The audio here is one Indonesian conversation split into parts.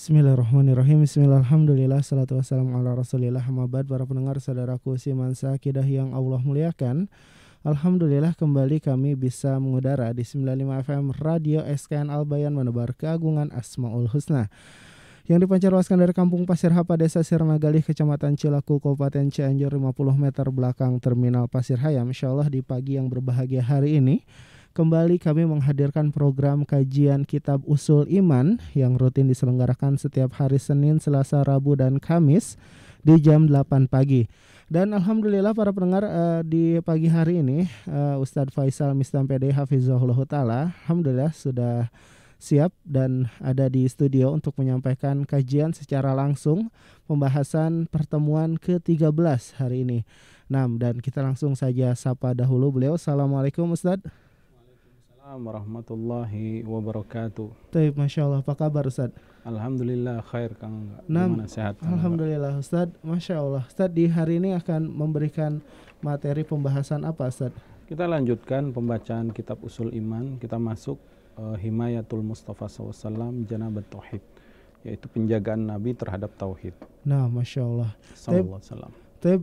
Bismillahirrahmanirrahim. Bismillahirrahmanirrahim. Salatu wassalamu ala rasulillah. Hamabad, para pendengar saudaraku simansa akidah yang Allah muliakan. Alhamdulillah kembali kami bisa mengudara di 95 FM Radio SKN Al-Bayan menebar keagungan Asmaul Husna yang dipancarluaskan dari Kampung Pasir Hapa, Desa Sirnagalih, Kecamatan Cilaku, Kabupaten Cianjur, 50 meter belakang Terminal Pasir Hayam. Insyaallah di pagi yang berbahagia hari ini kembali kami menghadirkan program kajian Kitab Usul Iman yang rutin diselenggarakan setiap hari Senin, Selasa, Rabu, dan Kamis di jam 8 pagi. Dan alhamdulillah para pendengar, di pagi hari ini Ustadz Faisal Mistam PD Hafizahullah Ta'ala alhamdulillah sudah siap dan ada di studio untuk menyampaikan kajian secara langsung pembahasan pertemuan ke-13 hari ini. Nah, dan kita langsung saja sapa dahulu beliau. Assalamualaikum Ustadz. Warahmatullahi wabarakatuh. Taib, Masya Allah, apa kabar Ustaz? Alhamdulillah khair Kang. Gimana sehat? Alhamdulillah Ustaz, Masya Allah. Ustaz, di hari ini akan memberikan materi pembahasan apa Ustaz? Kita lanjutkan pembacaan kitab Usul Iman. Kita masuk Himayatul Mustafa SAW Janabat Tauhid, yaitu penjagaan Nabi terhadap Tauhid. Nah, Masya Allah. Sallallahu alaihi wasallam.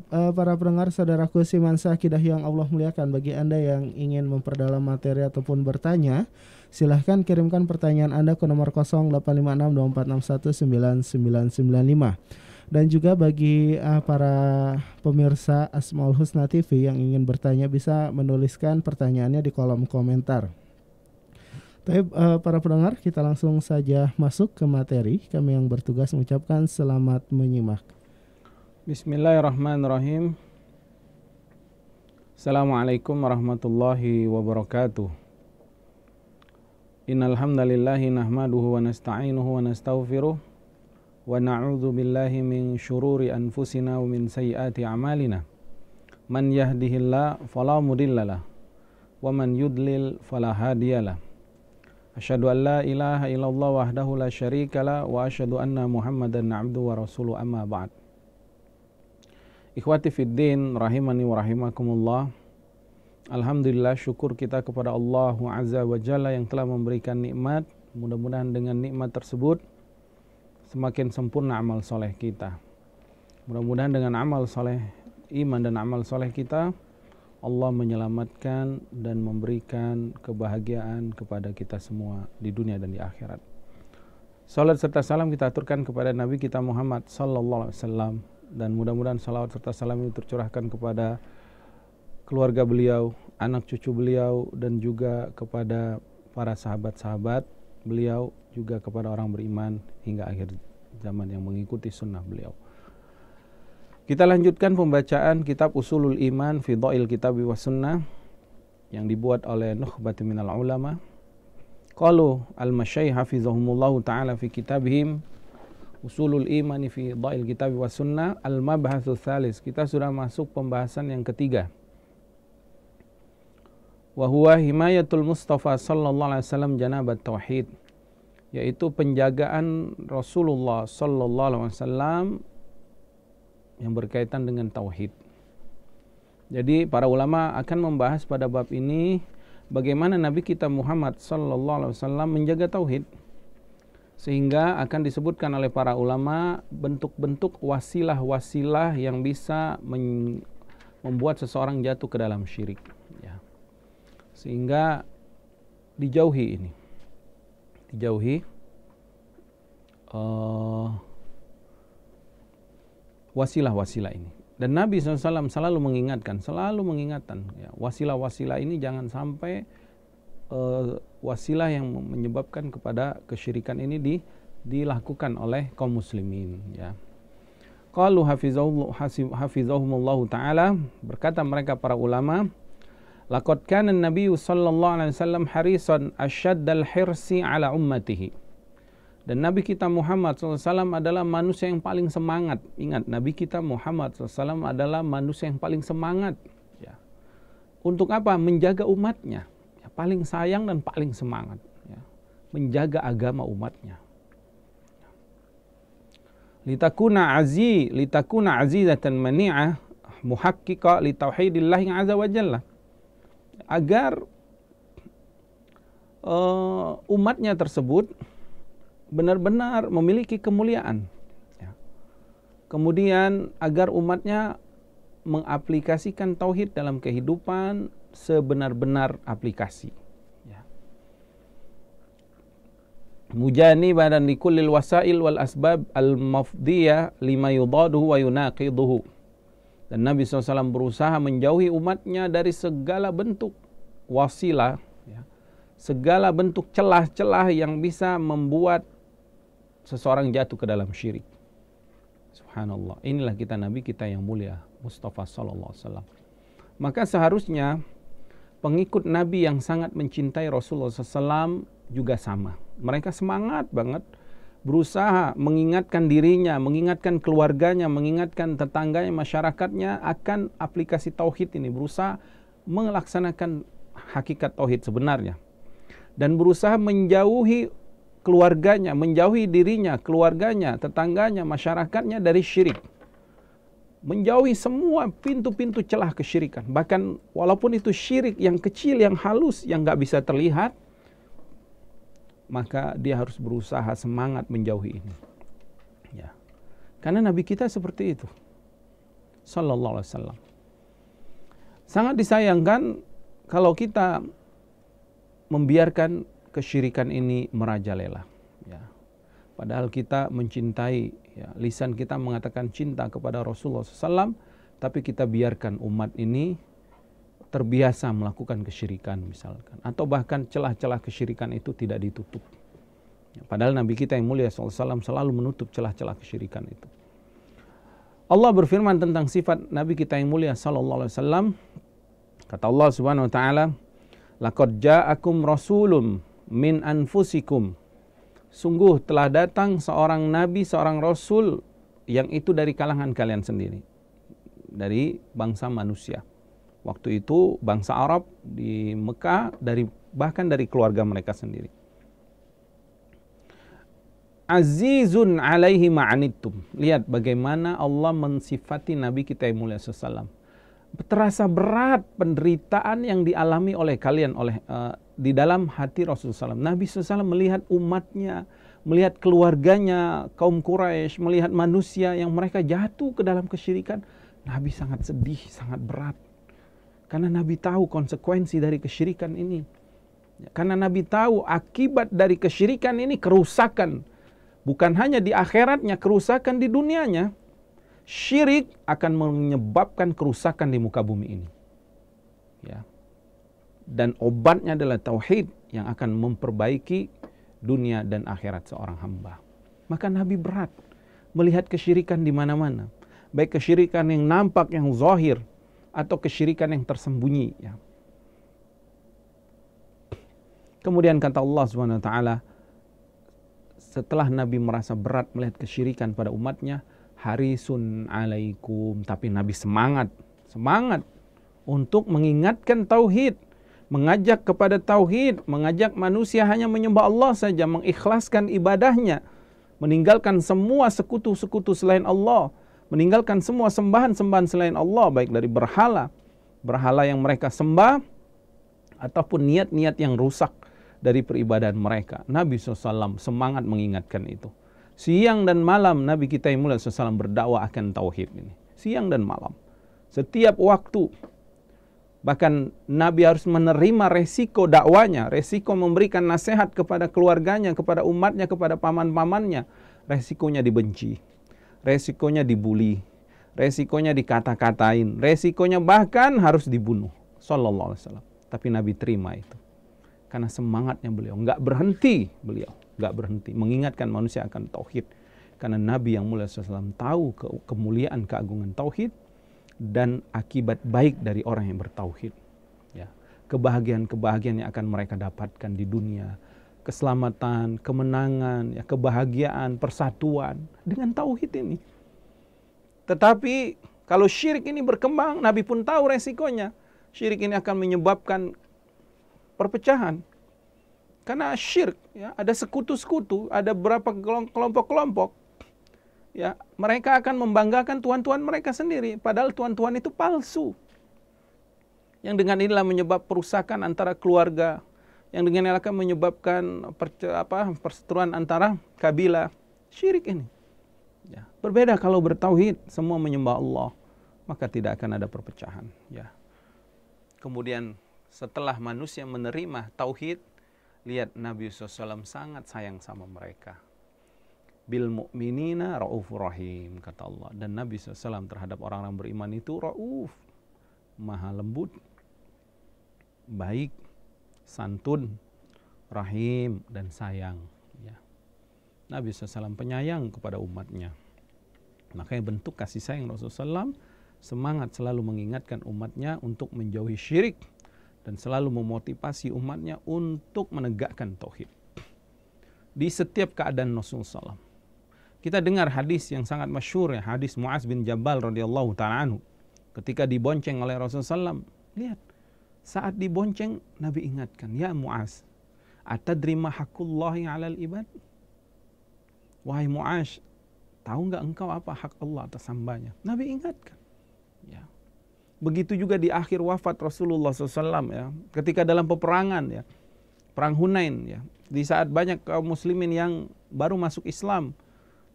Para pendengar saudaraku simansa akidah yang Allah muliakan, bagi Anda yang ingin memperdalam materi ataupun bertanya, silahkan kirimkan pertanyaan Anda ke nomor 085624619995. Dan juga bagi para pemirsa Asmaul Husna TV yang ingin bertanya bisa menuliskan pertanyaannya di kolom komentar. Para pendengar, kita langsung saja masuk ke materi. Kami yang bertugas mengucapkan selamat menyimak. Bismillahirrahmanirrahim. Assalamualaikum warahmatullahi wabarakatuh. Innal hamdalillahi nahmaduhu wa nasta'inuhu wa nastaghfiruh wa na'udzu billahi min syururi anfusina wa min sayyiati a'malina. Man yahdihillahu fala mudhillalah wa man yudlil fala hadiyalah. Asyhadu an la ilaha illallah wahdahu la syarikalah wa asyhadu anna Muhammadan 'abduhu wa rasuluhu, amma ba'd. Ikhwati fiddin, rahimani wa rahimakumullah. Alhamdulillah, syukur kita kepada Allah Azza wa Jalla yang telah memberikan nikmat. Mudah-mudahan dengan nikmat tersebut semakin sempurna amal soleh kita. Mudah-mudahan dengan amal soleh iman dan amal soleh kita, Allah menyelamatkan dan memberikan kebahagiaan kepada kita semua di dunia dan di akhirat. Salat serta salam kita aturkan kepada Nabi kita Muhammad sallallahu alaihi wasallam, dan mudah-mudahan salawat serta salam ini tercurahkan kepada keluarga beliau, anak cucu beliau, dan juga kepada para sahabat-sahabat beliau, juga kepada orang beriman hingga akhir zaman yang mengikuti sunnah beliau. Kita lanjutkan pembacaan kitab Usulul Iman fi Dhail Kitab wa Sunnah yang dibuat oleh Nukhbatin minal Ulama. Qalu al-masyaikh hafizahumullahu ta'ala fi kitabihim Usulul Iman fi Dhail Kitab wa Sunnah al-mabhatsu tsalis. Kita sudah masuk pembahasan yang ketiga. Wa huwa himayatul Mustafa sallallahu alaihi wasallam janabat tauhid, yaitu penjagaan Rasulullah sallallahu alaihi wasallam yang berkaitan dengan tauhid. Jadi para ulama akan membahas pada bab ini bagaimana Nabi kita Muhammad sallallahu alaihi wasallam menjaga tauhid, sehingga akan disebutkan oleh para ulama bentuk-bentuk wasilah-wasilah yang bisa membuat seseorang jatuh ke dalam syirik, ya. Sehingga dijauhi wasilah-wasilah ini. Dan Nabi SAW selalu mengingatkan, ya, wasilah-wasilah ini jangan sampai wasilah yang menyebabkan kepada kesyirikan ini dilakukan oleh kaum muslimin, ya. Qalu hafizahumullahu ta'ala, berkata mereka para ulama, laqad kana an-nabiy sallallahu alaihi wasallam harisan asyaddal hirsi ala ummatihi. Dan Nabi kita Muhammad SAW adalah manusia yang paling semangat. Ingat, Nabi kita Muhammad SAW adalah manusia yang paling semangat, ya. Untuk apa? Menjaga umatnya, ya, paling sayang dan paling semangat, ya, menjaga agama umatnya. Litakuna azizatan mani'ah muhaqqiqa li tauhidillahi azza wa jalla. Agar umatnya tersebut benar-benar memiliki kemuliaan. Ya. Kemudian agar umatnya mengaplikasikan tauhid dalam kehidupan sebenar-benar aplikasi. Ya. Mujaniban likullil wasail wal asbab al-mafdiyah lima yudaduhu wa yunaqiduhu. Dan Nabi SAW berusaha menjauhi umatnya dari segala bentuk wasilah, ya, segala bentuk celah-celah yang bisa membuat seseorang jatuh ke dalam syirik. Subhanallah. Inilah kita Nabi kita yang mulia, Mustafa sallallahu alaihi wasallam. Maka seharusnya pengikut Nabi yang sangat mencintai Rasulullah SAW juga sama. Mereka semangat banget berusaha mengingatkan dirinya, mengingatkan keluarganya, mengingatkan tetangganya, masyarakatnya akan aplikasi tauhid ini, berusaha melaksanakan hakikat tauhid sebenarnya, dan berusaha menjauhi keluarganya, menjauhi dirinya, keluarganya, tetangganya, masyarakatnya dari syirik, menjauhi semua pintu-pintu celah kesyirikan. Bahkan walaupun itu syirik yang kecil, yang halus, yang nggak bisa terlihat, maka dia harus berusaha semangat menjauhi ini. Ya. Karena Nabi kita seperti itu, sallallahu alaihi wasallam. Sangat disayangkan kalau kita membiarkan kesyirikan ini merajalela. Ya. Padahal kita mencintai, ya, lisan kita mengatakan cinta kepada Rasulullah SAW, tapi kita biarkan umat ini terbiasa melakukan kesyirikan misalkan, atau bahkan celah-celah kesyirikan itu tidak ditutup. Padahal Nabi kita yang mulia SAW selalu menutup celah-celah kesyirikan itu. Allah berfirman tentang sifat Nabi kita yang mulia SAW. Kata Allah Subhanahu Wa Taala, "Laqad ja'akum rasulun min anfusikum." Sungguh telah datang seorang nabi, seorang rasul yang itu dari kalangan kalian sendiri, dari bangsa manusia. Waktu itu bangsa Arab di Mekah, bahkan dari keluarga mereka sendiri. Azizun alaihi ma'anittum. Lihat bagaimana Allah mensifati Nabi kita yang mulia SAW. Terasa berat penderitaan yang dialami oleh kalian, di dalam hati Rasulullah SAW. Nabi SAW melihat umatnya, melihat keluarganya, kaum Quraisy, melihat manusia yang mereka jatuh ke dalam kesyirikan. Nabi sangat sedih, sangat berat. Karena Nabi tahu konsekuensi dari kesyirikan ini. Karena Nabi tahu akibat dari kesyirikan ini kerusakan. Bukan hanya di akhiratnya, kerusakan di dunianya. Syirik akan menyebabkan kerusakan di muka bumi ini. Ya. Dan obatnya adalah tauhid yang akan memperbaiki dunia dan akhirat seorang hamba. Maka Nabi berat melihat kesyirikan di mana-mana. Baik kesyirikan yang nampak, yang zahir, atau kesyirikan yang tersembunyi. Ya. Kemudian kata Allah Subhanahu Wa Taala, setelah Nabi merasa berat melihat kesyirikan pada umatnya, harisun alaikum, tapi Nabi semangat untuk mengingatkan tauhid, mengajak kepada tauhid, mengajak manusia hanya menyembah Allah saja, mengikhlaskan ibadahnya, meninggalkan semua sekutu-sekutu selain Allah, meninggalkan semua sembahan-sembahan selain Allah, baik dari berhala yang mereka sembah, ataupun niat-niat yang rusak dari peribadahan mereka. Nabi SAW semangat mengingatkan itu. Siang dan malam Nabi kita yang mulia SAW berdakwah akan tauhid ini. Siang dan malam. Setiap waktu. Bahkan Nabi harus menerima resiko dakwanya, resiko memberikan nasihat kepada keluarganya, kepada umatnya, kepada paman-pamannya. Resikonya dibenci, resikonya dibuli, resikonya dikata-katain, resikonya bahkan harus dibunuh. Sallallahu alaihi wasallam. Tapi Nabi terima itu. Karena semangatnya beliau, nggak berhenti mengingatkan manusia akan tauhid. Karena Nabi yang mulia SAW tahu kemuliaan, keagungan tauhid dan akibat baik dari orang yang bertauhid. Ya, kebahagiaan-kebahagiaan yang akan mereka dapatkan di dunia, keselamatan, kemenangan, ya, kebahagiaan, persatuan dengan tauhid ini. Tetapi kalau syirik ini berkembang, Nabi pun tahu resikonya. Syirik ini akan menyebabkan perpecahan. Karena syirik, ya, ada sekutu-sekutu, ada beberapa kelompok-kelompok. Ya, mereka akan membanggakan tuhan-tuhan mereka sendiri, padahal tuhan-tuhan itu palsu. Yang dengan inilah menyebab perusakan antara keluarga, yang dengan akan menyebabkan perseteruan antara kabilah. Syirik ini. Ya. Berbeda kalau bertauhid, semua menyembah Allah, maka tidak akan ada perpecahan. Ya. Kemudian setelah manusia menerima tauhid, lihat Nabi SAW sangat sayang sama mereka. Bil mu'minina ra'ufur rahim, kata Allah. Dan Nabi SAW terhadap orang-orang beriman itu ra'uf, maha lembut, baik, santun, rahim, dan sayang. Ya. Nabi SAW penyayang kepada umatnya. Makanya bentuk kasih sayang Rasulullah SAW, semangat selalu mengingatkan umatnya untuk menjauhi syirik, dan selalu memotivasi umatnya untuk menegakkan tauhid. Di setiap keadaan Rasulullah SAW. Kita dengar hadis yang sangat masyhur, ya, hadis Muaz bin Jabal radhiyallahu ta'ala anhu. Ketika dibonceng oleh Rasulullah SAW, lihat, saat dibonceng Nabi ingatkan, ya Muaz, atadri ma haqqullahi 'alal ibad? Wahai Muaz, tahu enggak engkau apa hak Allah atas hambanya? Nabi ingatkan. Ya. Begitu juga di akhir wafat Rasulullah SAW, ya, ketika dalam peperangan, ya, perang Hunain, ya, di saat banyak kaum muslimin yang baru masuk Islam,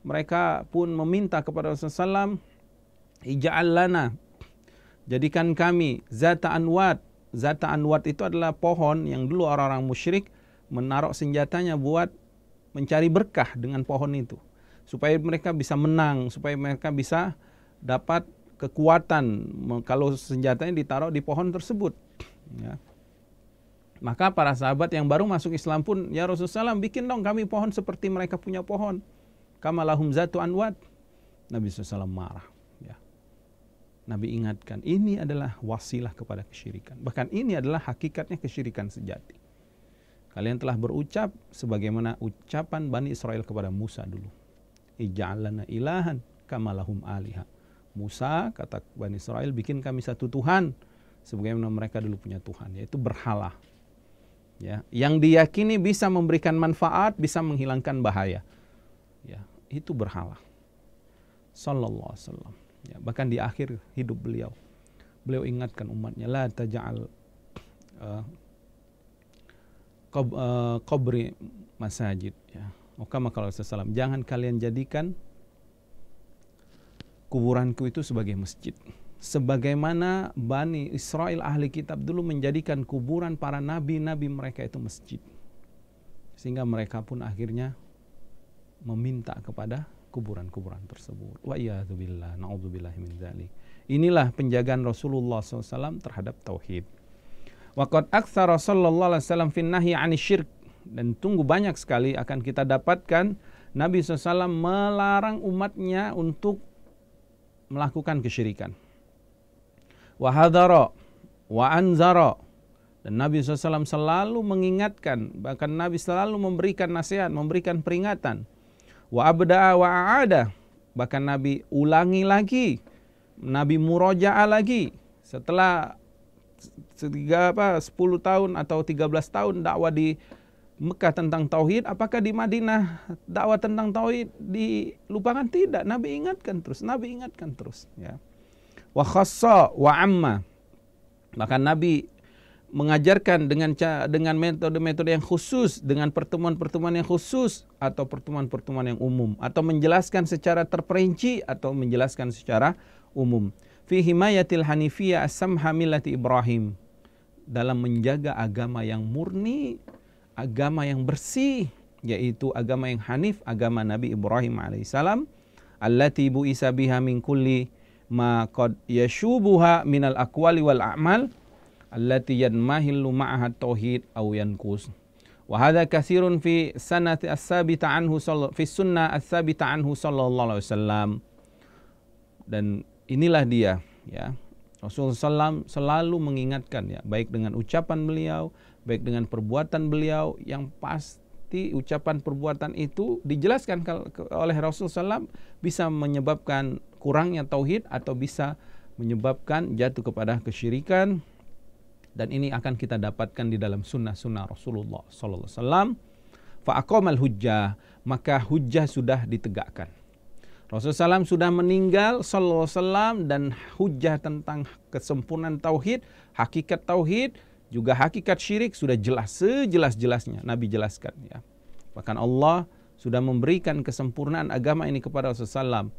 mereka pun meminta kepada Rasulullah SAW, ija'al lana, jadikan kami zata anwat. Zata anwat itu adalah pohon yang dulu orang-orang musyrik menaruh senjatanya buat mencari berkah dengan pohon itu, supaya mereka bisa menang, supaya mereka bisa dapat kekuatan kalau senjatanya ditaruh di pohon tersebut. Ya. Maka para sahabat yang baru masuk Islam pun, ya Rasulullah SAW, bikin dong kami pohon seperti mereka punya pohon. Kama lahum zatu anwat. Nabi SAW marah. Ya. Nabi ingatkan, ini adalah wasilah kepada kesyirikan. Bahkan ini adalah hakikatnya kesyirikan sejati. Kalian telah berucap sebagaimana ucapan Bani Israel kepada Musa dulu. Ij'al lana ilahan kama lahum aliha. Musa, kata Bani Israel, bikin kami satu Tuhan sebagaimana mereka dulu punya Tuhan, yaitu berhala. Ya, yang diyakini bisa memberikan manfaat, bisa menghilangkan bahaya. Ya, itu berhala. Sallallahu alaihi wasallam. Ya, bahkan di akhir hidup beliau ingatkan umatnya, la taj'al qabri masajid. Ya. Kama qala Rasulullah SAW, jangan kalian jadikan kuburanku itu sebagai masjid. Sebagaimana Bani Israel ahli kitab dulu menjadikan kuburan para nabi-nabi mereka itu masjid. Sehingga mereka pun akhirnya meminta kepada kuburan-kuburan tersebut. Wa iyadzubillah, na'udzubillahi min dzalik. Inilah penjagaan Rasulullah SAW terhadap tauhid. Wa qad aktsara sallallahu alaihi wasallam fin nahyi 'anil syirk. Dan tunggu banyak sekali akan kita dapatkan Nabi SAW melarang umatnya untuk melakukan kesyirikan. Wa hadara wa anzara. Dan Nabi SAW selalu mengingatkan, bahkan Nabi selalu memberikan nasihat, memberikan peringatan. Wa abda'a wa a'ada. Bahkan Nabi ulangi lagi, Nabi muroja'ah lagi. Setelah 10 tahun atau 13 tahun dakwah di Mekah tentang tauhid, apakah di Madinah dakwah tentang tauhid dilupakan? Tidak, Nabi ingatkan terus, ya. Wa khassa wa amma. Bahkan Nabi mengajarkan dengan metode-metode yang khusus, dengan pertemuan-pertemuan yang khusus, atau pertemuan-pertemuan yang umum, atau menjelaskan secara terperinci, atau menjelaskan secara umum. Fi himayatil hanifiyah as-samha millati Ibrahim, dalam menjaga agama yang murni, agama yang bersih, yaitu agama yang hanif, agama Nabi Ibrahim alaihissalam, allati bu'isa biha min kulli ma qad yashubuha minal aqwali wal a'mal allati yanmahillu ma'aha tauhid aw yanqus. Wa hadha katsirun fi sanati as-sabita anhu fi sunnah as-sabita anhu sallallahu alaihi wasallam. Dan inilah dia, ya. Rasulullah SAW selalu mengingatkan, ya, baik dengan ucapan beliau, baik dengan perbuatan beliau, yang pasti ucapan perbuatan itu dijelaskan oleh Rasulullah SAW bisa menyebabkan kurangnya tauhid atau bisa menyebabkan jatuh kepada kesyirikan. Dan ini akan kita dapatkan di dalam sunnah-sunnah Rasulullah SAW. Fa'aqamal hujjah, maka hujjah sudah ditegakkan. Rasulullah SAW sudah meninggal SAW, dan hujjah tentang kesempurnaan tauhid, hakikat tauhid, Juga hakikat syirik sudah jelas, sejelas-jelasnya Nabi jelaskan ya. Bahkan Allah sudah memberikan kesempurnaan agama ini kepada Rasulullah SAW.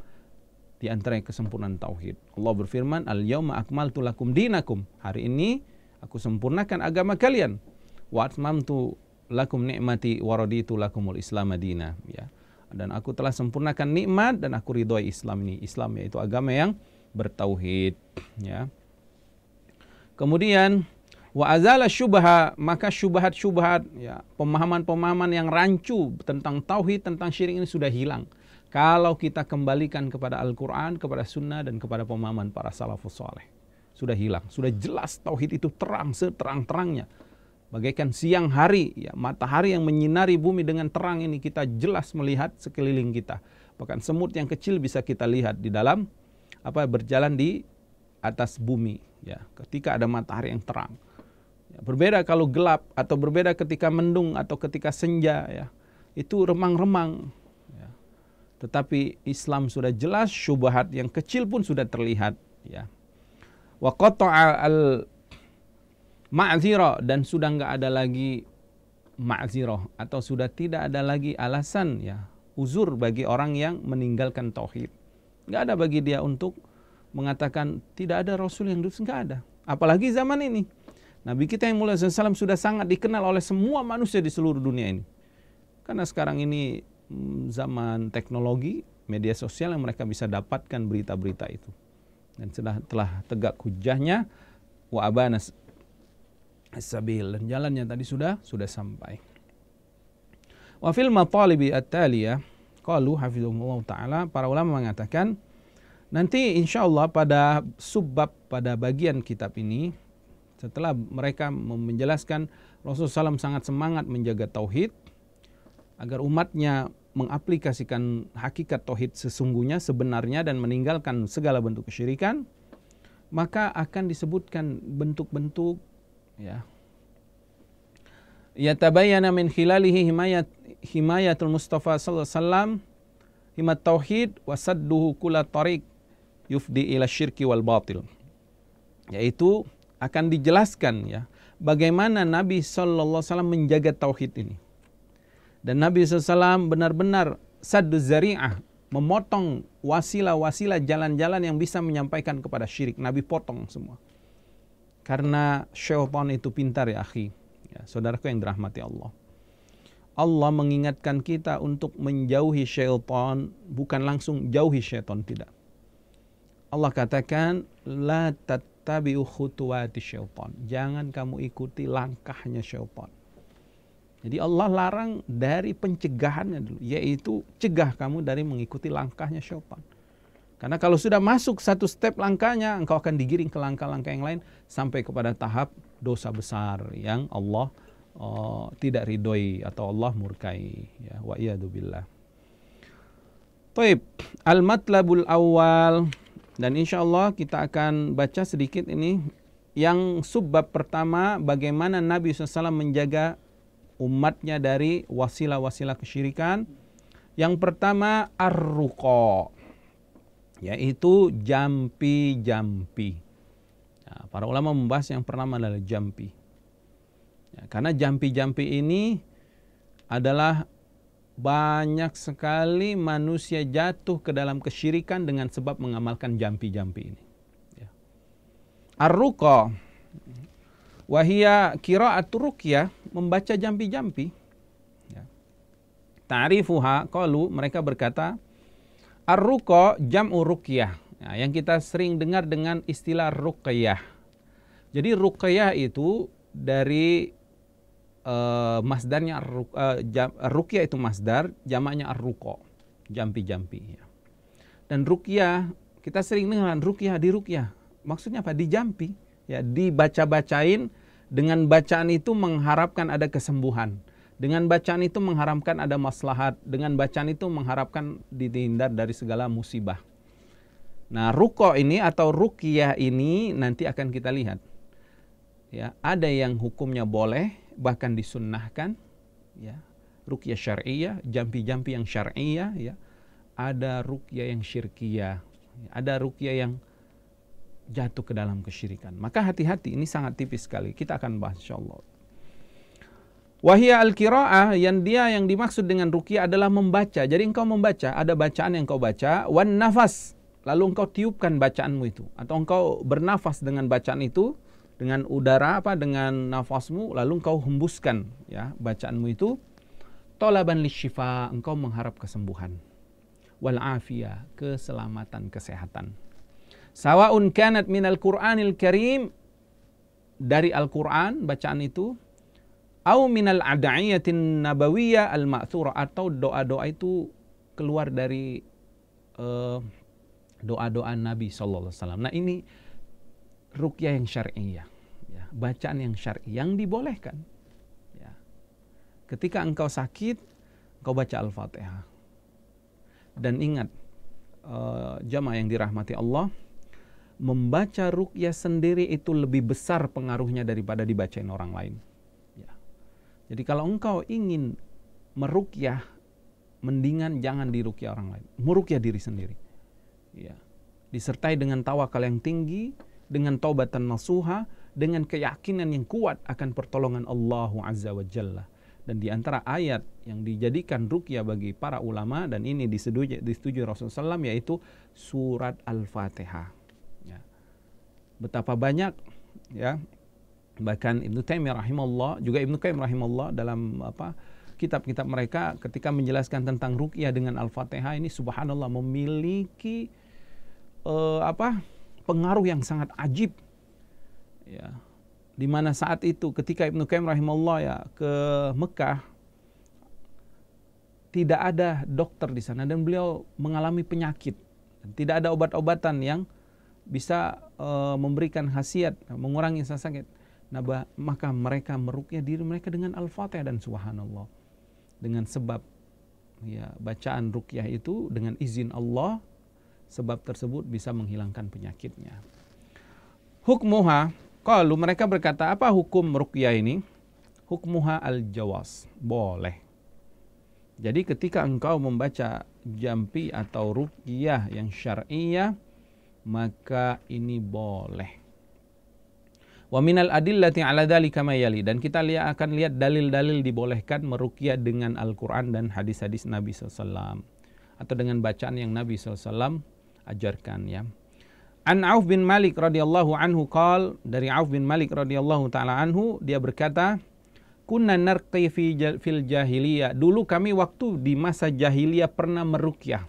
Di antara kesempurnaan tauhid. Allah berfirman, "Al-yauma akmaltu lakum dinakum." Hari ini aku sempurnakan agama kalian. Wa atmamtu lakum ni'mati wa raditu lakumul Islam madina, ya. Dan aku telah sempurnakan nikmat dan aku ridhoi Islam ini. Islam yaitu agama yang bertauhid, ya. Kemudian wa azala syubha, maka syubhat-syubhat, ya, pemahaman-pemahaman yang rancu tentang tauhid, tentang syirik ini sudah hilang kalau kita kembalikan kepada Al-Qur'an, kepada sunnah dan kepada pemahaman para salafus saleh. Sudah hilang, sudah jelas tauhid itu terang, seterang-terangnya. Bagaikan siang hari, ya, matahari yang menyinari bumi dengan terang ini, kita jelas melihat sekeliling kita. Bahkan semut yang kecil bisa kita lihat di dalam berjalan di atas bumi, ya, ketika ada matahari yang terang. Ya, berbeda kalau gelap, atau berbeda ketika mendung atau ketika senja, ya, itu remang-remang. Ya. Tetapi Islam sudah jelas, syubhat yang kecil pun sudah terlihat, ya. Wa qata'a ma'zirah, dan sudah nggak ada lagi ma'zirah, atau sudah tidak ada lagi alasan, ya, uzur bagi orang yang meninggalkan tauhid. Nggak ada bagi dia untuk mengatakan tidak ada Rasul yang dulu, nggak ada. Apalagi zaman ini. Nabi kita yang mulia SAW sudah sangat dikenal oleh semua manusia di seluruh dunia ini. Karena sekarang ini zaman teknologi, media sosial yang mereka bisa dapatkan berita-berita itu. Dan telah tegak hujahnya, wa abana as-sabil, dan jalannya tadi sudah sampai. Wa fil matalibi at-taliyah qalu hafizahumullah taala, para ulama mengatakan nanti insyaallah pada subbab, pada bagian kitab ini, setelah mereka menjelaskan Rasulullah SAW sangat semangat menjaga tauhid agar umatnya mengaplikasikan hakikat tauhid sesungguhnya, sebenarnya, dan meninggalkan segala bentuk kesyirikan, maka akan disebutkan bentuk-bentuk, ya, yatabayyana min khilalihi himayatul Mustafa sallallahu alaihi wasallam himat tauhid wa sadduhu kulla tariq yufdi ila syirki wal batil. Yaitu akan dijelaskan, ya, bagaimana Nabi sallallahu alaihi wasallam menjaga tauhid ini. Dan Nabi SAW benar-benar saddu zari'ah, memotong wasilah-wasilah, jalan-jalan yang bisa menyampaikan kepada syirik. Nabi potong semua. Karena syaitan itu pintar, ya akhi, ya, saudaraku yang dirahmati Allah. Allah mengingatkan kita untuk menjauhi syaitan, bukan langsung jauhi syaitan, tidak. Allah katakan, la tattabi'u khutuwati syaitan. Jangan kamu ikuti langkahnya syaitan. Jadi Allah larang dari pencegahannya dulu, yaitu cegah kamu dari mengikuti langkahnya syaitan. Karena kalau sudah masuk satu step langkahnya, engkau akan digiring ke langkah-langkah yang lain sampai kepada tahap dosa besar yang Allah tidak ridhoi atau Allah murkai, ya, wa iyadu billah. Taib, al-matlabul awal, dan insyaallah kita akan baca sedikit ini yang subbab pertama, bagaimana Nabi SAW menjaga umatnya dari wasilah-wasilah kesyirikan. Yang pertama ar-ruqa, yaitu jampi-jampi. Nah, para ulama membahas yang pertama adalah jampi. Ya, karena jampi-jampi ini adalah banyak sekali manusia jatuh ke dalam kesyirikan dengan sebab mengamalkan jampi-jampi ini. Ya. Ar-ruqa wahia qira'atu ruqyah, membaca jampi-jampi. Ya. Ta'rifuha qalu, mereka berkata, ar-ruqa jam'u ruqyah. Ya, yang kita sering dengar dengan istilah ruqyah. Jadi ruqyah itu dari masdarnya ruqyah itu masdar, jamaknya ar-ruqa, jampi-jampi, ya. Dan ruqyah kita sering dengar ruqyah, di ruqyah. Maksudnya apa? Dijampi, ya, dibaca-bacain. Dengan bacaan itu mengharapkan ada kesembuhan. Dengan bacaan itu mengharapkan ada maslahat. Dengan bacaan itu mengharapkan dihindar dari segala musibah. Nah, ruqa ini atau ruqyah ini nanti akan kita lihat. Ya, ada yang hukumnya boleh, bahkan disunnahkan, ya. Ruqyah syar'iyah, jampi-jampi yang syar'iyah, ya. Ada ruqyah yang syirkiyah. Ada ruqyah yang jatuh ke dalam kesyirikan. Maka hati-hati, ini sangat tipis sekali. Kita akan bahas insyaallah. Wahia al-qiraah, yang dimaksud dengan ruqyah adalah membaca. Jadi engkau membaca, ada bacaan yang engkau baca, wan nafas, lalu engkau tiupkan bacaanmu itu, atau engkau bernafas dengan bacaan itu, dengan udara dengan nafasmu, lalu engkau hembuskan ya bacaanmu itu, talaban lisyifa, engkau mengharap kesembuhan, wal afiyah, keselamatan, kesehatan. Sawaun kanat minal Qur'anil Karim, dari Al-Qur'an bacaan itu, au minal ad'iyatin nabawiyah al-ma'thurah, atau doa-doa itu keluar dari doa-doa Nabi sallallahu alaihi wasallam. Nah, ini ruqyah yang syar'iyah, ya, bacaan yang syar'i yang dibolehkan. Ya. Ketika engkau sakit, engkau baca Al-Fatihah. Dan ingat, jamaah yang dirahmati Allah, membaca ruqyah sendiri itu lebih besar pengaruhnya daripada dibacain orang lain. Ya. Jadi kalau engkau ingin meruqyah, mendingan jangan diruqyah orang lain, meruqyah diri sendiri. Ya. Disertai dengan tawakal yang tinggi, dengan taubatan nasuha, dengan keyakinan yang kuat akan pertolongan Allah Azza wa Jalla. Dan di antara ayat yang dijadikan ruqyah bagi para ulama, dan ini disetujui Rasulullah SAW, yaitu surat Al-Fatihah. Ya. Betapa banyak, ya, bahkan Ibnu Taimiyah rahimahullah, juga Ibnu Qayyim rahimahullah dalam kitab-kitab mereka ketika menjelaskan tentang ruqyah dengan Al-Fatihah ini, subhanallah, memiliki pengaruh yang sangat ajib. Ya. Di mana saat itu ketika Ibnu Qayyim rahimahullah ya ke Mekah, tidak ada dokter di sana dan beliau mengalami penyakit. Tidak ada obat-obatan yang bisa memberikan khasiat, mengurangi rasa sakit. Nah, maka mereka meruqyah diri mereka dengan Al-Fatihah, dan subhanallah, dengan sebab ya bacaan ruqyah itu dengan izin Allah, sebab tersebut bisa menghilangkan penyakitnya. Hukmuha, kalau mereka berkata, apa hukum ruqyah ini? Hukmuha al-jawaz, boleh. Jadi ketika engkau membaca jampi atau ruqyah yang syar'iyah, maka ini boleh. Wa minal adillati ala dzalika ma yali, dan kita akan lihat dalil-dalil dibolehkan meruqyah dengan Al-Qur'an dan hadis-hadis Nabi SAW, atau dengan bacaan yang Nabi SAW ajarkan, ya. An Auf bin Malik radhiyallahu anhu qala, dari Auf bin Malik radhiyallahu taala anhu, dia berkata, kunna narqi fil jahiliyah, dulu kami waktu di masa jahiliyah pernah meruqyah.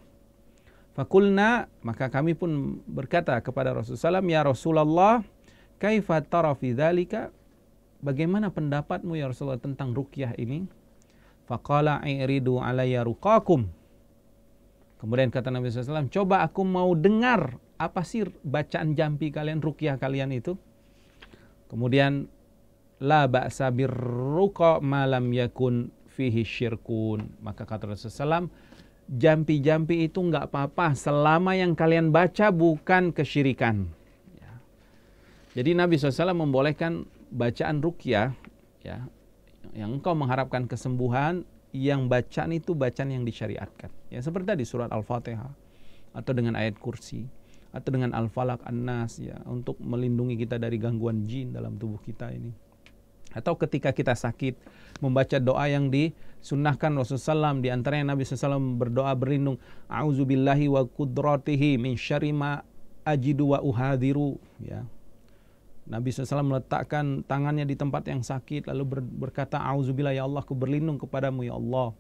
Fakulna, maka kami pun berkata kepada Rasulullah SAW, ya Rasulullah, kaifa tara fi dzalika, bagaimana pendapatmu ya Rasulullah tentang ruqyah ini? Faqala iridu alayya ruqakum, kemudian kata Nabi SAW, coba aku mau dengar apa sih bacaan jampi kalian, ruqyah kalian itu. Kemudian, la ba'sa birruqa ma lam yakun fihi syirkun, maka kata Rasulullah SAW, jampi-jampi itu enggak apa-apa selama yang kalian baca bukan kesyirikan. Ya. Jadi Nabi SAW membolehkan bacaan ruqyah, ya, yang engkau mengharapkan kesembuhan, yang bacaan itu bacaan yang disyariatkan. Ya, seperti tadi surat Al-Fatihah, atau dengan ayat kursi, atau dengan Al-Falaq, An-Nas, ya, untuk melindungi kita dari gangguan jin dalam tubuh kita ini. Atau ketika kita sakit, membaca doa yang disunnahkan Rasulullah SAW, di antaranya Nabi SAW berdoa berlindung, a'udzubillahi wa qudratihi min syarri ma ajidu wa uhadhiru, ya. Nabi SAW meletakkan tangannya di tempat yang sakit, lalu berkata, a'udzubillah, ya Allah, aku berlindung kepadamu ya Allah,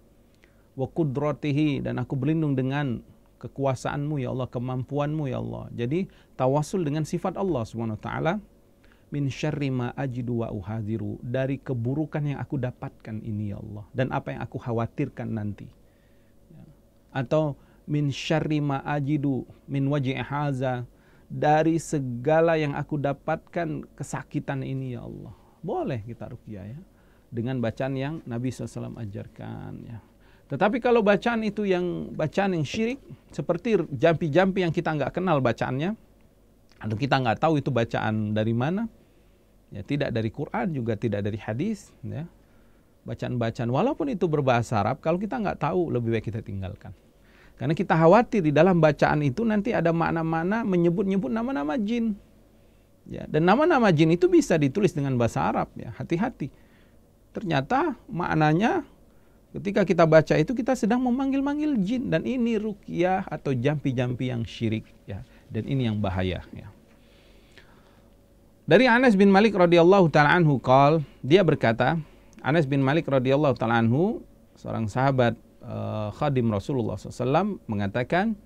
wa qudratihi, dan aku berlindung dengan kekuasaanmu ya Allah, kemampuanmu ya Allah. Jadi tawasul dengan sifat Allah Subhanahu wa taala, min syarri ma ajidu wa uhadhiru, dari keburukan yang aku dapatkan ini ya Allah, dan apa yang aku khawatirkan nanti. Ya. Atau min syarri ma ajidu min waj'i haza, dari segala yang aku dapatkan kesakitan ini ya Allah. Boleh kita ruqyah, ya, dengan bacaan yang Nabi SAW ajarkan, ya. Tetapi kalau bacaan itu bacaan yang syirik, seperti jampi-jampi yang kita nggak kenal bacaannya, atau kita nggak tahu itu bacaan dari mana, ya, tidak dari Quran, juga tidak dari hadis, ya. Bacaan-bacaan walaupun itu berbahasa Arab, kalau kita nggak tahu, lebih baik kita tinggalkan. Karena kita khawatir di dalam bacaan itu nanti ada makna-makna menyebut-nyebut nama-nama jin. Ya, dan nama-nama jin itu bisa ditulis dengan bahasa Arab, ya. Hati-hati. Ternyata maknanya ketika kita baca itu kita sedang memanggil-manggil jin, dan ini ruqyah atau jampi-jampi yang syirik, ya. Dan ini yang bahaya, ya. Dari Anas bin Malik radhiyallahu taala anhu dia berkata, Anas bin Malik radhiyallahu taala anhu, seorang sahabat khadim Rasulullah SAW, mengatakan,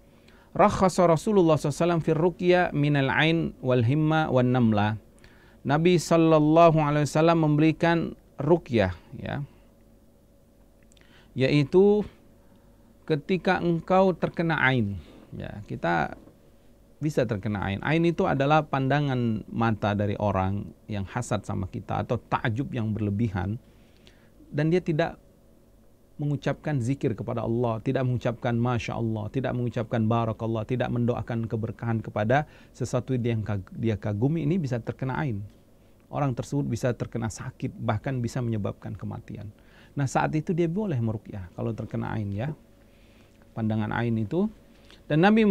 rakhasa Rasulullah SAW fir ruqya minal ain wal himma wan namla. Nabi sallallahu alaihi wasallam memberikan ruqyah, ya, yaitu ketika engkau terkena ain, ya, kita bisa terkena ain. Ain itu adalah pandangan mata dari orang yang hasad sama kita atau ta'jub yang berlebihan, dan dia tidak mengucapkan zikir kepada Allah, tidak mengucapkan Masya Allah, tidak mengucapkan Barakallah, tidak mendoakan keberkahan kepada sesuatu yang dia kagumi, ini bisa terkena ain. Orang tersebut bisa terkena sakit, bahkan bisa menyebabkan kematian. Nah, saat itu dia boleh meruqyah kalau terkena ain, ya, pandangan ain itu. Dan Nabi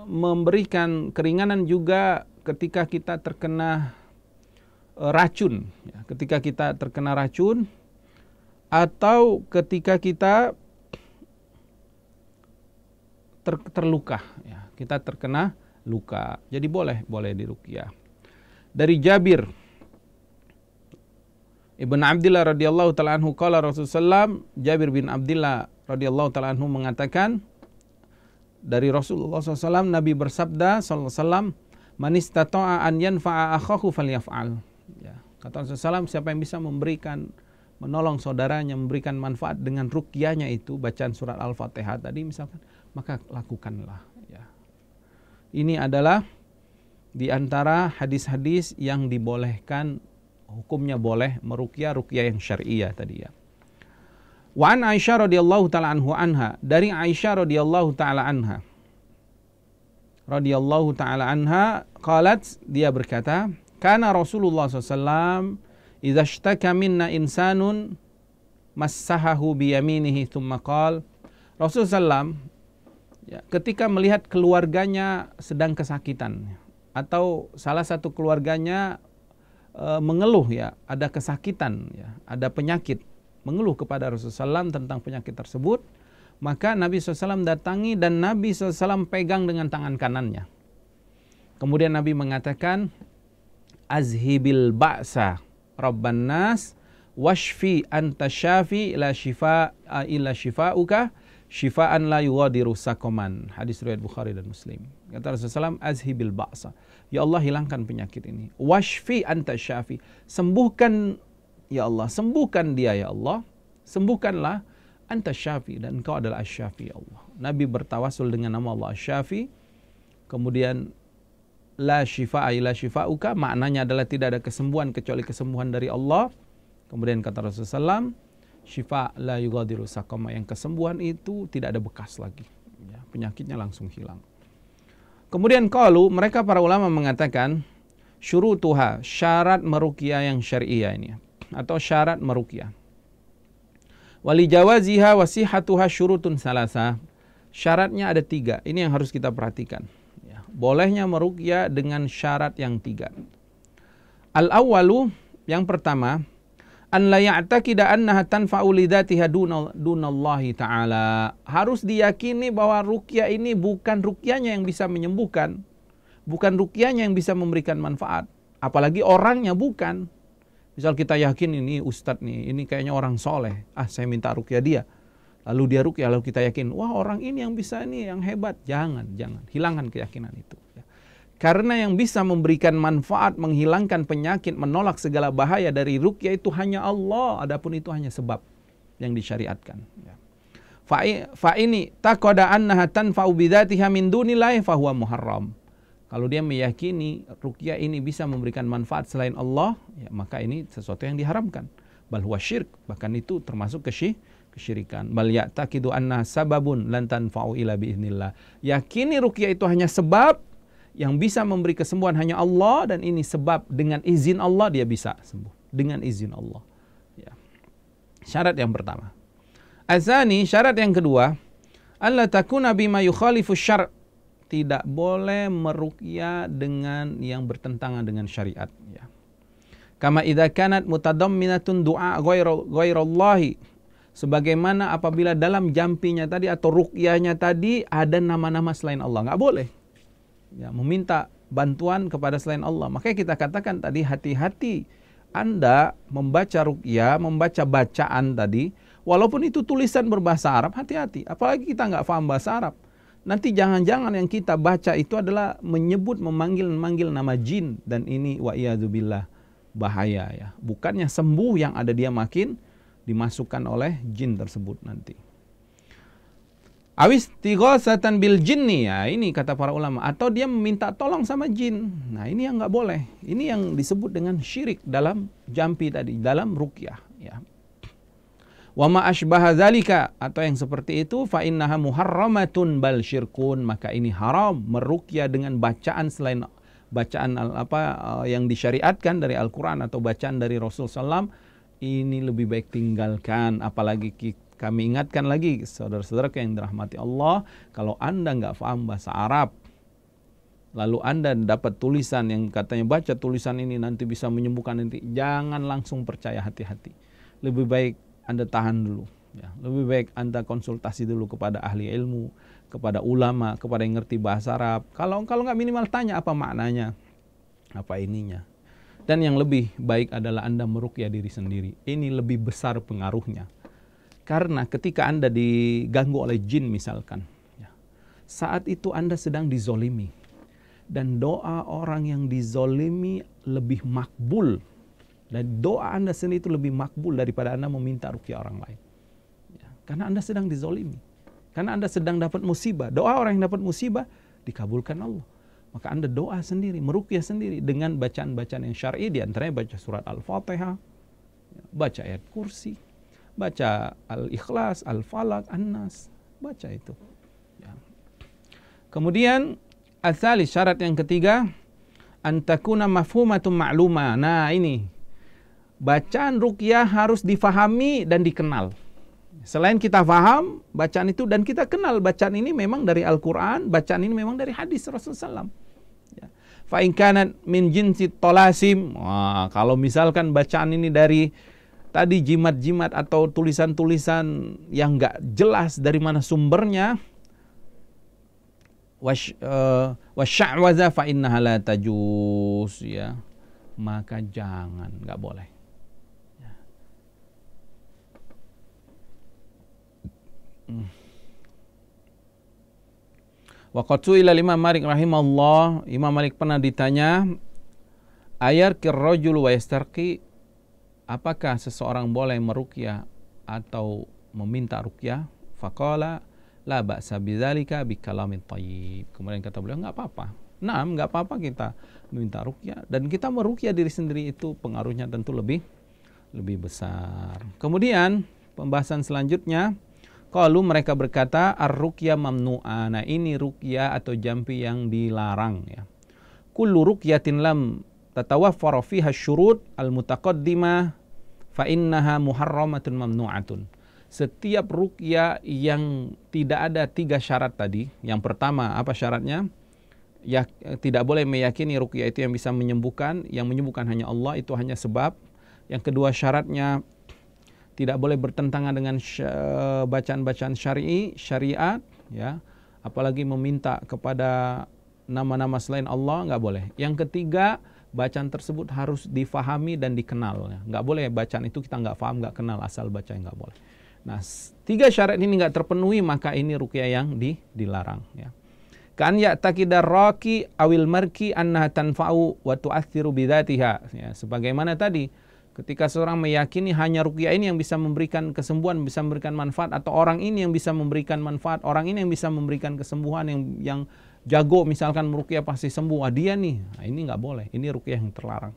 memberikan keringanan juga ketika kita terkena racun, ya, ketika kita terkena racun, atau ketika kita terluka, ya, kita terkena luka. Jadi boleh diruqyah. Dari Jabir Ibn Abdillah radhiyallahu ta'ala anhu qala Rasulullah, Jabir bin Abdillah radhiyallahu ta'ala anhu mengatakan, dari Rasulullah SAW, Nabi bersabda sallallahu alaihi wasallam, man istata'a an yanfa'a akhahu falyaf'al. Ya, kata Rasulullah SAW, siapa yang bisa menolong saudaranya, memberikan manfaat dengan ruqyahnya itu, bacaan surat Al-Fatihah tadi misalkan, maka lakukanlah, ya. Ini adalah di antara hadis-hadis yang dibolehkan, hukumnya boleh meruqyah, ruqyah yang syariah tadi, ya. Wa an Aisyah radhiyallahu taala anha, dari Aisyah radhiyallahu taala anha qalat, dia berkata, kana Rasulullah SAW idza ishtaka minna insanun massahahu bi yaminihi thumma qala, Rasulullah SAW, ya, ketika melihat keluarganya sedang kesakitan atau salah satu keluarganya mengeluh, ya, ada kesakitan, ya, ada penyakit, mengeluh kepada Rasulullah SAW tentang penyakit tersebut, maka Nabi SAW datangi dan Nabi SAW pegang dengan tangan kanannya. Kemudian Nabi mengatakan, azhibil ba'sa rabban nas washfi anta syafi la shifa illa shifauka shifaan la yughadiru saqaman. Hadis riwayat Bukhari dan Muslim. Kata Rasulullah SAW, azhibil ba'sa, ya Allah, hilangkan penyakit ini. Washfi anta syafi, sembuhkan ya Allah, sembuhkan dia ya Allah, sembuhkanlah, anta syafi, dan engkau adalah asy-syafi ya Allah. Nabi bertawasul dengan nama Allah asy-syafi. Kemudian la syifaa illa syifauka, maknanya adalah tidak ada kesembuhan kecuali kesembuhan dari Allah. Kemudian kata Rasulullah SAW, syifa la yughadiru saqama, yang kesembuhan itu tidak ada bekas lagi, ya, penyakitnya langsung hilang. Kemudian mereka para ulama mengatakan, syurutuha, syarat meruqyah yang syariah ini, atau syarat meruqyah. Wali jawaziha wasihatuha syurutun salasa. Syaratnya ada 3. Ini yang harus kita perhatikan, ya. Bolehnya meruqyah dengan syarat yang 3. Al-awwalu, yang pertama, an la ya'taqida annaha tanfa'u lidzatiha dunallahi ta'ala. Harus diyakini bahwa ruqyah ini bukan ruqyahnya yang bisa menyembuhkan, bukan ruqyahnya yang bisa memberikan manfaat, apalagi orangnya bukan. Misal kita yakin ini ustadz nih, ini kayaknya orang soleh, saya minta ruqyah dia. Lalu dia ruqyah, lalu kita yakin, wah orang ini yang bisa, ini yang hebat. Jangan. Hilangkan keyakinan itu, ya. Karena yang bisa memberikan manfaat, menghilangkan penyakit, menolak segala bahaya dari ruqyah itu hanya Allah. Adapun itu hanya sebab yang disyariatkan, ya. Fa ini taqada annaha tanfa'u bidzatiha min dunillahi fa huwa muharram. Kalau dia meyakini ruqyah ini bisa memberikan manfaat selain Allah, ya, maka ini sesuatu yang diharamkan. Bal huwa syirk, bahkan itu termasuk kesyirikan. Bal ya'taqidu anna sababun lan tanfa'u illa biiznillah. Yakini ruqyah itu hanya sebab, yang bisa memberi kesembuhan hanya Allah, dan ini sebab, dengan izin Allah dia bisa sembuh, dengan izin Allah, ya. Syarat yang pertama. Azani, syarat yang kedua, alla takuna bima yukhalifu syar', tidak boleh meruqyah dengan yang bertentangan dengan syariat, ya. Kama idza kanat mutadamminatun du'a ghairallahi, sebagaimana apabila dalam jampinya tadi atau ruqyahnya tadi ada nama-nama selain Allah, nggak boleh, ya, meminta bantuan kepada selain Allah. Makanya kita katakan tadi, hati-hati Anda membaca ruqyah, membaca bacaan tadi, walaupun itu tulisan berbahasa Arab, hati-hati. Apalagi kita nggak paham bahasa Arab. Nanti jangan-jangan yang kita baca itu adalah memanggil nama jin, dan ini wa'iyadzubillah bahaya, ya. Bukannya sembuh, yang ada dia makin dimasukkan oleh jin tersebut nanti. Awis tighasatan bil jinni, ya, ini kata para ulama, atau dia meminta tolong sama jin. Nah, ini yang nggak boleh. Ini yang disebut dengan syirik dalam jampi tadi, dalam ruqyah, ya. Wa ma asbaha dzalika, atau yang seperti itu, fa innaha muharramatun bal syirkun, maka ini haram meruqyah dengan bacaan selain bacaan yang disyariatkan dari Al-Qur'an atau bacaan dari Rasul sallam. Ini lebih baik tinggalkan. Apalagi kami ingatkan lagi saudara-saudara yang dirahmati Allah, kalau Anda nggak paham bahasa Arab, lalu Anda dapat tulisan yang katanya baca tulisan ini nanti bisa menyembuhkan, nanti jangan langsung percaya, hati-hati. Lebih baik Anda tahan dulu, ya. Lebih baik Anda konsultasi dulu kepada ahli ilmu, kepada ulama, kepada yang ngerti bahasa Arab. Kalau nggak, minimal tanya apa maknanya, apa ininya. Dan yang lebih baik adalah Anda meruqyah diri sendiri. Ini lebih besar pengaruhnya. Karena ketika Anda diganggu oleh jin misalkan, ya, saat itu Anda sedang dizolimi. Dan doa orang yang dizolimi lebih makbul. Dan doa Anda sendiri itu lebih makbul daripada Anda meminta ruqyah orang lain, ya, karena Anda sedang dizolimi, karena Anda sedang dapat musibah. Doa orang yang dapat musibah dikabulkan Allah. Maka Anda doa sendiri, meruqyah sendiri dengan bacaan-bacaan yang syar'i, di antaranya baca surat Al-Fatihah, baca ayat kursi, baca Al-Ikhlas, Al-Falaq, An-Nas, baca itu, ya. Kemudian asali syarat yang ketiga, antakuna mafhumatun ma'luma. Nah, ini bacaan ruqyah harus difahami dan dikenal. Selain kita faham bacaan itu dan kita kenal bacaan ini memang dari Al-Quran, bacaan ini memang dari hadis Rasulullah SAW. Ya. Fa in kanat min jinsi tolasim. Wah, kalau misalkan bacaan ini dari tadi jimat-jimat atau tulisan-tulisan yang nggak jelas dari mana sumbernya, wasya'waza fa innaha la tajuz, ya, maka jangan, nggak boleh. Waqatu ila Imam Malik rahimahullah, Imam Malik pernah ditanya, ayarkir rajul wa yastarqi, apakah seseorang boleh meruqyah atau meminta ruqyah? Faqala la ba'sa bidzalika bikalamin thayyib. Kemudian kata beliau, enggak apa-apa. Nah, enggak apa-apa kita meminta ruqyah, dan kita meruqyah diri sendiri itu pengaruhnya tentu lebih besar. Kemudian pembahasan selanjutnya, kalau mereka berkata ar-ruqyah mamnu'a. Nah, ini ruqyah atau jampi yang dilarang, ya. Kullu ruqyatin lam tatawaffara fiha syurut al-mutaqaddimah fa innaha muharramatun mamnu'atun. Setiap ruqyah yang tidak ada 3 syarat tadi. Yang pertama, apa syaratnya? Ya, tidak boleh meyakini ruqyah itu yang bisa menyembuhkan. Yang menyembuhkan hanya Allah, itu hanya sebab. Yang kedua syaratnya, tidak boleh bertentangan dengan bacaan-bacaan syariat, ya. Apalagi meminta kepada nama-nama selain Allah, nggak boleh. Yang ketiga, bacaan tersebut harus difahami dan dikenal, ya. Nggak boleh bacaan itu kita nggak paham, nggak kenal, asal baca, nggak boleh. Nah, 3 syarat ini nggak terpenuhi, maka ini ruqyah yang dilarang, ya. Kan ya'taqidar raqi awil marki annaha tanfa'u wa tu'athiru bidzatiha, ya. Sebagaimana tadi, ketika seorang meyakini hanya ruqyah ini yang bisa memberikan kesembuhan, bisa memberikan manfaat, atau orang ini yang bisa memberikan manfaat, orang ini yang bisa memberikan kesembuhan, yang jago misalkan meruqyah pasti sembuh, dia nih. Nah, ini nggak boleh, ini ruqyah yang terlarang.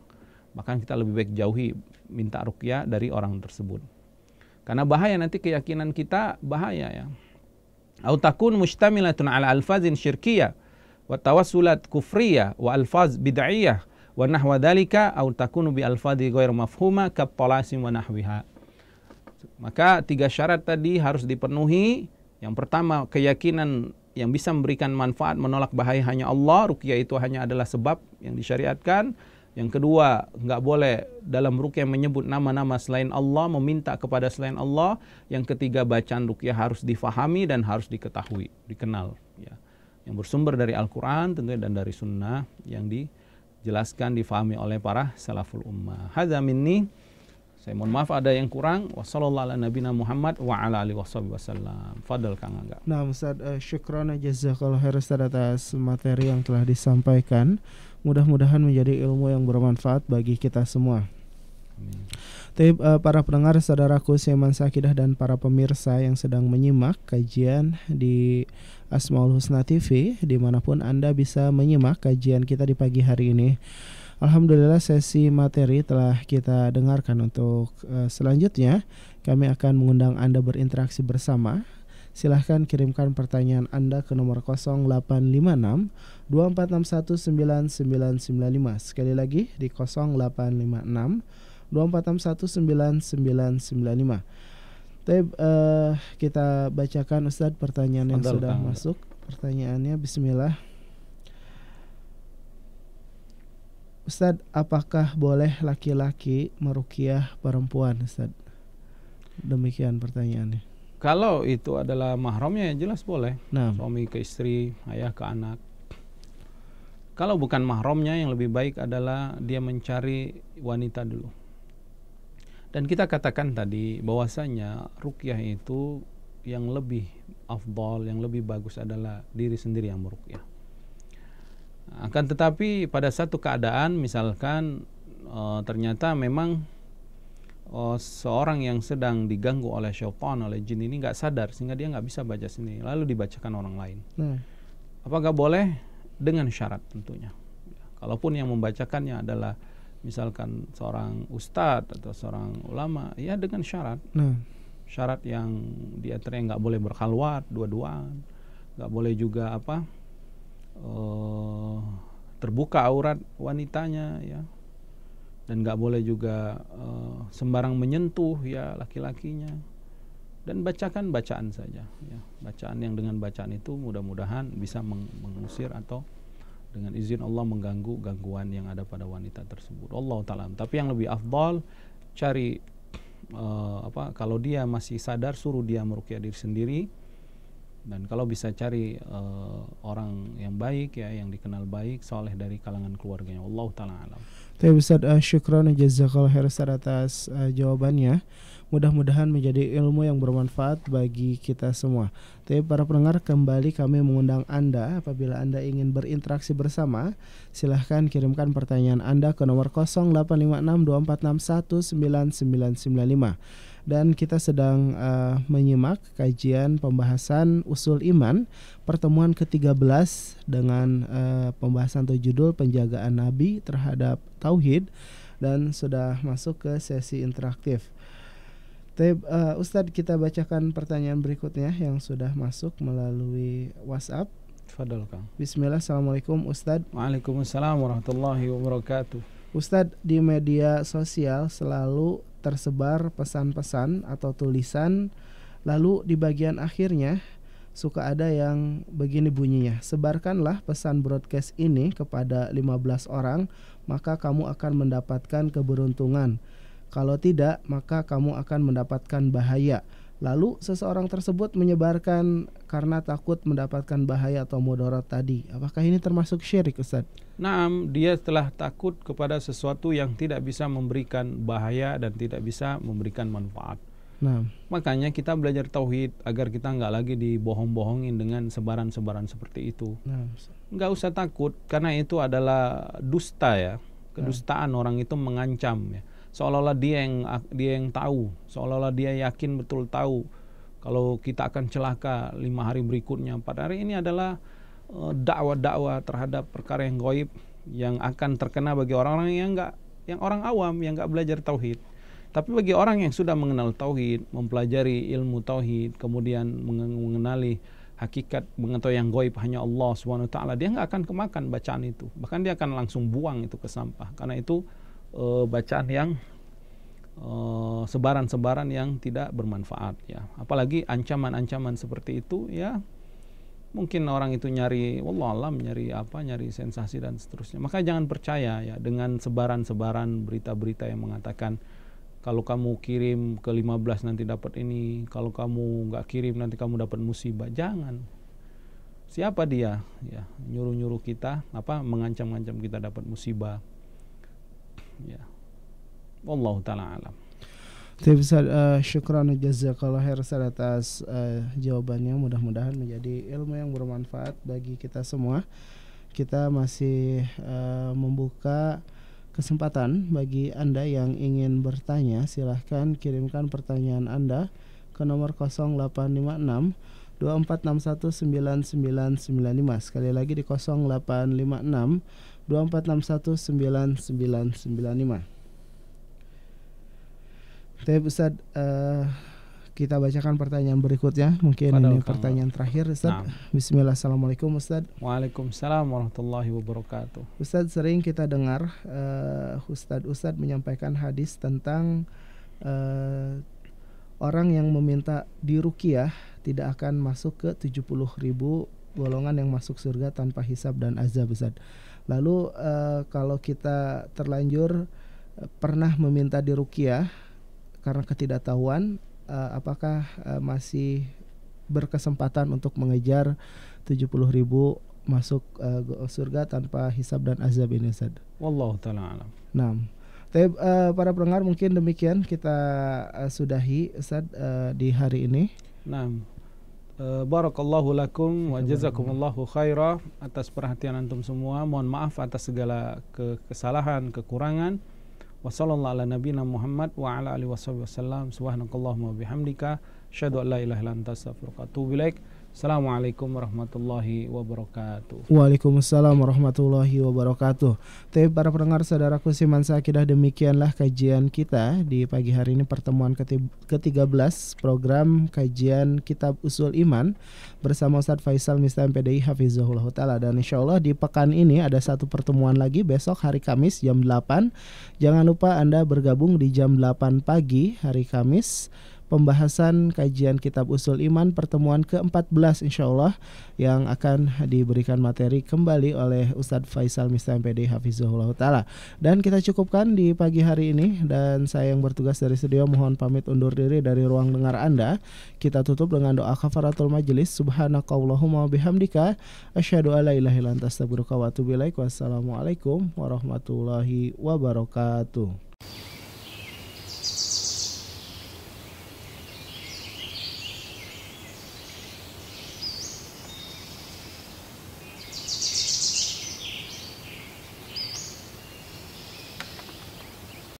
Bahkan kita lebih baik jauhi minta ruqyah dari orang tersebut. Karena bahaya, nanti keyakinan kita bahaya, ya. Au takun mustamilatun ala alfazin syirkiyah wa tawassulat kufriyah wa alfaz bid'iyah wa nahwa dzalika au takunu bi alfadhi ghair mafhuma ka talasim wa nahwiha. Maka 3 syarat tadi harus dipenuhi. Yang pertama, keyakinan yang bisa memberikan manfaat, menolak bahaya hanya Allah. Ruqyah itu hanya adalah sebab yang disyariatkan. Yang kedua, nggak boleh dalam ruqyah menyebut nama-nama selain Allah, meminta kepada selain Allah. Yang ketiga, bacaan ruqyah harus difahami dan harus diketahui, dikenal. Ya. Yang bersumber dari Al-Quran tentunya dan dari Sunnah yang dijelaskan, difahami oleh para salaful ummah. Hadza minni. Saya mohon maaf ada yang kurang. Wassallallahu ala nabiyina Muhammad wa ala alihi wasallam. Fadal Kang Angga. Nah, Ustaz, syukran jazakallahu khairan Ustaz atas materi yang telah disampaikan. Mudah-mudahan menjadi ilmu yang bermanfaat bagi kita semua. Amin. Tapi para pendengar, saudaraku seiman sakidah dan para pemirsa yang sedang menyimak kajian di Asmaul Husna TV, dimanapun Anda bisa menyimak kajian kita di pagi hari ini. Alhamdulillah sesi materi telah kita dengarkan. Untuk selanjutnya kami akan mengundang Anda berinteraksi bersama. Silahkan kirimkan pertanyaan Anda ke nomor 0856 2461 9995. Sekali lagi di 0856 2461 9995. Tapi kita bacakan Ustadz pertanyaan yang sudah masuk. Pertanyaannya, bismillah. Ustadz, apakah boleh laki-laki meruqyah perempuan, Ustadz? Demikian pertanyaannya. Kalau itu adalah mahramnya ya jelas boleh. Nah. Suami ke istri, ayah ke anak. Kalau bukan mahramnya, yang lebih baik adalah dia mencari wanita dulu. Dan kita katakan tadi bahwasanya ruqyah itu yang lebih afdal, yang lebih bagus adalah diri sendiri yang meruqyah. Akan tetapi pada satu keadaan misalkan ternyata memang seorang yang sedang diganggu oleh syaitan, oleh jin ini nggak sadar sehingga dia nggak bisa baca sendiri, lalu dibacakan orang lain. Apakah boleh? Dengan syarat tentunya. Kalaupun yang membacakannya adalah misalkan seorang ustadz atau seorang ulama, ya dengan syarat. Syarat yang diantaranya nggak boleh berkhalwat dua-duaan, nggak boleh juga terbuka aurat wanitanya, ya, dan nggak boleh juga sembarang menyentuh ya laki-lakinya, dan bacakan bacaan saja, ya, bacaan yang dengan bacaan itu mudah-mudahan bisa mengusir atau dengan izin Allah mengganggu gangguan yang ada pada wanita tersebut. Allah Ta'ala. Tapi yang lebih afdal cari kalau dia masih sadar, suruh dia meruqyah diri sendiri. Dan kalau bisa cari orang yang baik, ya, yang dikenal baik, soleh dari kalangan keluarganya. Allah Ta'ala alam. Ustaz, syukran jazakallahu khairan atas jawabannya. Mudah-mudahan menjadi ilmu yang bermanfaat bagi kita semua. Tapi para pendengar, kembali kami mengundang Anda apabila Anda ingin berinteraksi bersama, silahkan kirimkan pertanyaan Anda ke nomor 0856 2461 9995. Dan kita sedang menyimak kajian pembahasan usul iman pertemuan ke-13 dengan pembahasan atau judul penjagaan Nabi terhadap tauhid, dan sudah masuk ke sesi interaktif. Ustadz, kita bacakan pertanyaan berikutnya yang sudah masuk melalui WhatsApp. Fadal Kang. Bismillah. Assalamualaikum Ustadz. Waalaikumsalam warahmatullahi wabarakatuh. Ustadz, di media sosial selalu tersebar pesan-pesan atau tulisan, lalu di bagian akhirnya suka ada yang begini bunyinya: sebarkanlah pesan broadcast ini kepada 15 orang, maka kamu akan mendapatkan keberuntungan. Kalau tidak, maka kamu akan mendapatkan bahaya. Lalu seseorang tersebut menyebarkan karena takut mendapatkan bahaya atau mudarat tadi. Apakah ini termasuk syirik, Ustaz? Naam, dia telah takut kepada sesuatu yang tidak bisa memberikan bahaya dan tidak bisa memberikan manfaat. Nah, makanya kita belajar tauhid agar kita nggak lagi dibohong-bohongin dengan sebaran-sebaran seperti itu. Nggak usah takut, karena itu adalah dusta, ya. Kedustaan. Orang itu mengancam, ya. Seolah-olah dia yang tahu, seolah-olah dia yakin betul tahu kalau kita akan celaka 5 hari berikutnya. Pada hari ini adalah dakwah-dakwah terhadap perkara yang gaib yang akan terkena bagi orang-orang yang orang awam yang nggak belajar tauhid. Tapi bagi orang yang sudah mengenal tauhid, mempelajari ilmu tauhid, kemudian mengenali hakikat, mengetahui yang gaib hanya Allah Subhanahu wa taala, dia nggak akan kemakan bacaan itu. Bahkan dia akan langsung buang itu ke sampah. Karena itu bacaan yang sebaran-sebaran yang tidak bermanfaat, ya. Apalagi ancaman-ancaman seperti itu, ya, Mungkin orang itu nyari wallahualam, nyari sensasi dan seterusnya. Maka jangan percaya ya dengan sebaran-sebaran berita-berita yang mengatakan kalau kamu kirim ke 15 nanti dapat ini, kalau kamu nggak kirim nanti kamu dapat musibah. Jangan. Siapa dia? Ya, nyuruh-nyuruh kita, mengancam-ngancam kita dapat musibah. Ya. Wallahu taala alam. Syukran jazakallahu khairan atas jawabannya. Mudah-mudahan menjadi ilmu yang bermanfaat bagi kita semua. Kita masih membuka kesempatan bagi Anda yang ingin bertanya. Silahkan kirimkan pertanyaan Anda ke nomor 0856 24619995. Sekali lagi di 0856 24619995. Ustaz, kita bacakan pertanyaan berikutnya. Mungkin ini pertanyaan terakhir, Ustaz. Bismillah. Assalamualaikum, Ustaz. Waalaikumsalam warahmatullahi wabarakatuh. Ustaz, sering kita dengar Ustaz menyampaikan hadis tentang orang yang meminta diruqyah tidak akan masuk ke 70.000 golongan yang masuk surga tanpa hisab dan azab, Ustaz. Lalu kalau kita terlanjur pernah meminta diruqyah karena ketidaktahuan, apakah masih berkesempatan untuk mengejar 70.000 masuk surga tanpa hisab dan azab ini, Ustaz? Wallahu ta'ala alam. Nah, para pendengar, mungkin demikian kita sudahi, Ustaz, di hari ini. Nah, barakallahu lakum wa jazakumullahu khaira atas perhatian antum semua. Mohon maaf atas segala kesalahan, kekurangan. Wassallallahu ala nabiyina Muhammad wa ala alihi wasallam. Subhanakallahumma bihamdika asyhadu an la ilaha illa anta astaghfiruka wa atubu ilaik. Assalamualaikum warahmatullahi wabarakatuh. Waalaikumsalam warahmatullahi wabarakatuh. Tapi para pendengar saudaraku Siman Sakidah, demikianlah kajian kita di pagi hari ini, pertemuan ke-13 program kajian Kitab Usul Iman bersama Ustaz Faisal Miftah MPDI Hafizahullah Ta'ala. Dan insyaallah di pekan ini ada satu pertemuan lagi besok hari Kamis jam 8. Jangan lupa Anda bergabung di jam 8 pagi hari Kamis. Pembahasan kajian Kitab Usul Iman pertemuan ke-14 insyaallah yang akan diberikan materi kembali oleh Ustadz Faisal Miftah MPD Hafizahullah Ta'ala. Dan kita cukupkan di pagi hari ini, dan saya yang bertugas dari studio mohon pamit undur diri dari ruang dengar Anda. Kita tutup dengan doa kafaratul majelis. Subhanakallahumma bihamdika asyhadu alla ilaha illa anta astaghfiruka wa atubu ilaik. Wassalamualaikum warahmatullahi wabarakatuh.